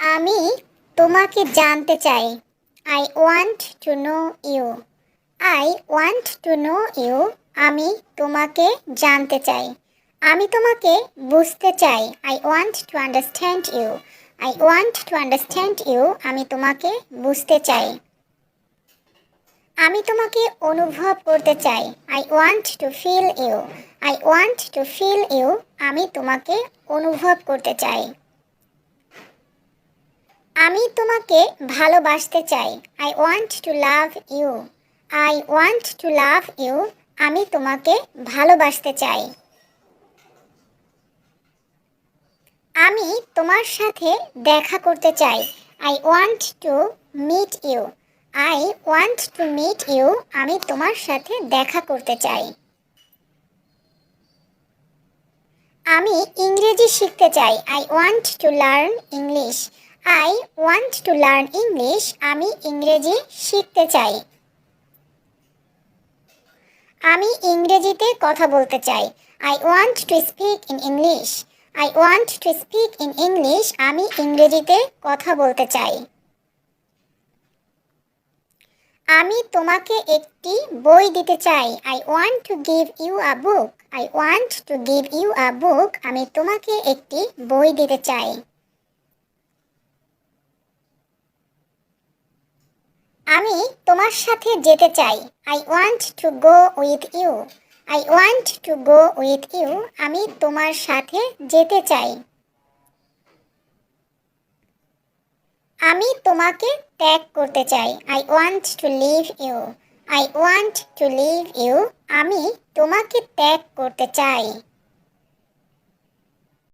আমি তোমাকে জানতে চাই। I want to know you. I want to know you. আমি তোমাকে জানতে চাই। আমি তোমাকে বুঝতে চাই। I want to understand you. I want to understand you. আমি তোমাকে বুঝতে চাই। আমি তোমাকে অনুভব করতে চাই। I want to feel you. I want to feel you. আমি তোমাকে অনুভব করতে চাই। আমি তোমাকে ভালোবাসতে চাই। I want to love you. I want to love you. আমি তোমাকে ভালোবাসতে চাই। আমি তোমার সাথে দেখা করতে চাই। I want to meet you. I want to meet you. আমি তোমার সাথে দেখা করতে চাই। আমি ইংরেজি শিখতে চাই। I want to learn English. I want to learn English. আমি ইংরেজি শিখতে চাই। আমি ইংরেজিতে কথা বলতে চাই। I want to speak in English. I want to speak in English. আমি ইংরেজিতে কথা বলতে চাই। আমি তোমাকে একটি বই দিতে চাই। I want to give you a book. I want to give you a book. আমি তোমাকে একটি বই দিতে চাই। আমি তোমার সাথে যেতে চাই। I want to go with you. I want to go with you. আমি তোমার সাথে যেতে চাই। আমি তোমাকে ত্যাগ করতে চাই। I want to leave you. I want to leave you. আমি তোমাকে ত্যাগ করতে চাই।